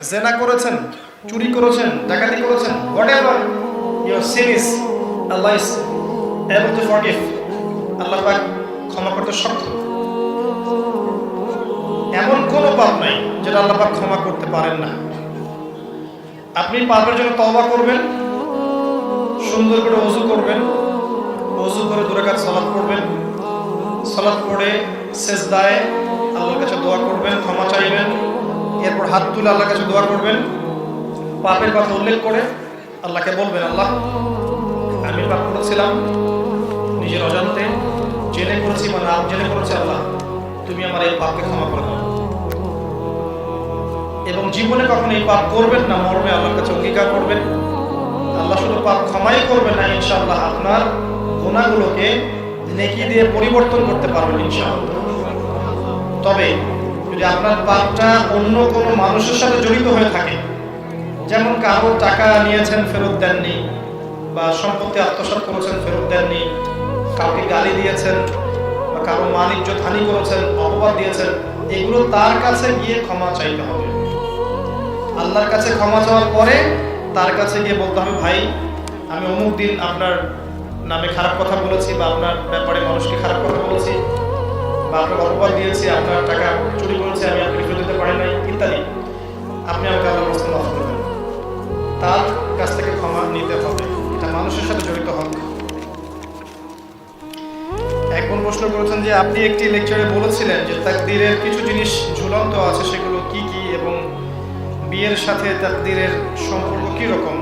জেনা করেছেন, চুরি করেছেন, ডাকাতি করেছেন, whatever your sin is, Allah is able to forgive. আল্লাহ পাক ক্ষমা করতে সক্ষম। এমন কোনো পাপ নাই যেটা আল্লাহ পাক ক্ষমা করতে পারেন না। আপনি পাপের জন্য তওবা করবেন, সুন্দর করে ওযু করবেন, ওযু করে 2 রাকাত সালাত পড়বেন, সালাত পড়ে সিজদায় আল্লাহর কাছে দোয়া করবেন, ক্ষমা চাইবেন, এরপর হাত তুলে আল্লাহর কাছে দোয়া করবেন, পাপের কথা উল্লেখ করে আল্লাহকে বলবেন, আল্লাহ আমি পাপ করেছিলাম, নিজের অজান্তে জেনে করেছি বা না জেনে করেছি, আল্লাহ তুমি আমার এই পাপকে ক্ষমা করে দাও। এবং জীবনে কখনো এই পাপ করবেন না, মরবে আল্লাহর কাছে অঙ্গীকার করবেন। আল্লাহ শুধু পাপ ক্ষমাই করবেন না, ইনশাআল্লাহ আপনার গুনাহগুলোকে নেকি দিয়ে পরিবর্তন করতে পারবেন ইনশাআল্লাহ। তবে যদি আপনার পাপটা অন্য কোনো মানুষের সাথে জড়িত হয়ে থাকে, যেমন কারো টাকা নিয়েছেন ফেরত দেননি, বা সম্পত্তি আত্মসাৎ করেছেন ফেরত দেননি, কাউকে গালি দিয়েছেন, বা কারো মান ইজ্জত হানি করেছেন, অপবাদ দিয়েছেন, এগুলো তার কাছে গিয়ে ক্ষমা চাইতে হবে। আল্লাহর কাছে ক্ষমা চাওয়ার পরে তার কাছে গিয়ে বলতে হবে, ভাই আমি অমুক দিন আপনার নামে খারাপ কথা বলেছি, বা আপনার ব্যাপারে মানুষকে খারাপ কথা বলেছি, বা আপনাকে অপবাদ দিয়েছি, আপনার টাকা চুরি করেছি, আমি আপনাকে ফেরত দিতে পারি নাই, ইত্যাদি। আপনি আমাকে আল্লাহর রাস্তা মাফ করে দেন, তার কাছ থেকে ক্ষমা নিতে হবে। এটা মানুষের সাথে জড়িত হক। এখন প্রশ্ন করেছেন যে আপনি একটি লেকচারে বলেছিলেন যে তাকদীরের কিছু জিনিস ঝুলন্ত আছে, সেগুলো কি কি, এবং বিয়ের সাথে তাকদীরের সম্পর্ক কি রকম?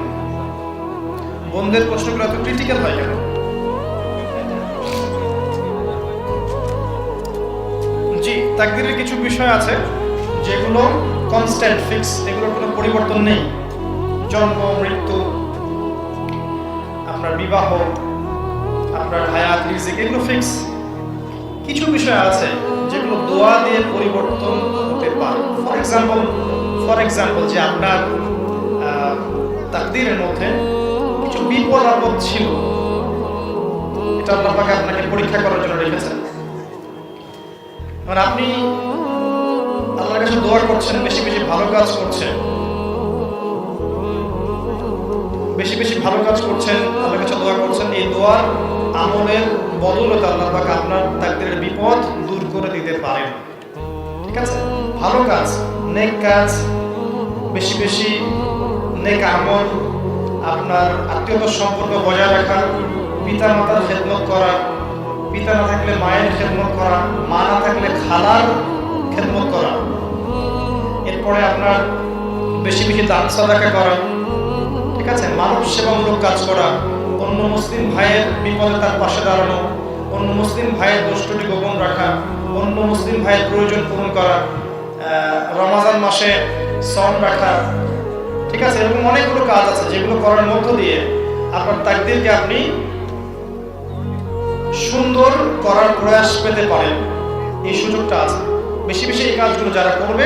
বন্ধের প্রশ্নগুলো এত ক্রিটিক্যাল হয় কেন? জি, তাকদীরের কিছু বিষয় আছে যেগুলো কনস্ট্যান্ট, ফিক্স, এগুলোর কোনো পরিবর্তন নেই। জন্ম, মৃত্যু, আপনার বিবাহ, আপনার হায়াত, রিজিক, এগুলো ফিক্স। কিছু বিষয় আছে যেগুলো দোয়া দিয়ে পরিবর্তন হতে পারে। ফর এক্সাম্পল যে আপনার তাকদীরের মধ্যে কিছু বিপদ আপদ ছিল, এটা আল্লাহ পাক আপনাকে পরীক্ষা করার জন্য রেখেছেন। মানে আপনি আল্লাহর কাছে দোয়া করছেন, বেশি বেশি ভালো কাজ করছেন, বেশি বেশি ভালো কাজ করছেন, আল্লাহর কাছে দোয়া করছেন, এই দোয়ার আমলের বদৌলতে আল্লাহ পাক আপনার তাকদীরের বিপদ দূর করে দিতে পারেন। ঠিক আছে? ভালো কাজ, নেক কাজ, বেশি বেশি নেক আমল, আপনার আত্মীয়তার সম্পর্ক বজায় রাখা, পিতা মাতার খেদমত করা, পিতা না থাকলে মায়ের খেদমত করা, মা না থাকলে খালার খেদমত করা, এরপরে আপনার বেশি বেশি দান সাদাকা করা, ঠিক আছে, মানব সেবামূলক কাজ করা, অন্য মুসলিম ভাইয়ের বিপদে তার পাশে দাঁড়ানো, অন্য মুসলিম ভাইয়ের দোষটি গোপন রাখা, অন্য মুসলিম ভাইয়ের প্রয়োজন পূরণ করা, রমাজান মাসে সওম রাখা, ঠিক আছে, এরকম অনেকগুলো কাজ আছে যেগুলো করার মধ্য দিয়ে আপনার তাকদীরকে আপনি সুন্দর করার প্রয়াস পেতে পারেন। এই সুযোগটা আছে। বেশি বেশি এই কাজগুলো যারা করবে,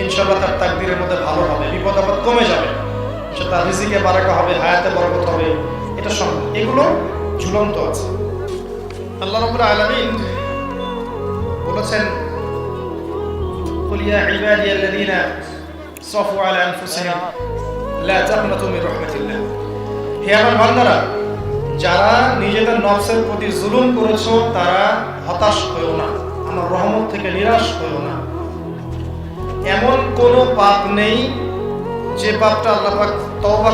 ইনশাআল্লাহ তার তাকদীরের মধ্যে ভালো হবে, বিপদ আপদ কমে যাবে, তার রিজিকে বারাকা হবে, হায়াতে বরকত হবে, এটা সম্ভব। এগুলো ঝুলন্ত আছে। আল্লাহ রাব্বুল আলামিন বলেছেন, কুল ইয়া ইবাদিয়াল্লাযীনা সাফু আলা আনফুসিহিম লা তাকনাতু মির রাহমাতিল্লাহ। হে আমার বান্দারা, যারা নিজেদের নফসের প্রতি জুলুম করেছো, তারা হতাশ হয়ো না, আমার রহমত থেকে নিরাশ হয়ো না। এমন কোনো পাপ নেই যে পাপটা আল্লাহ পাক তওবা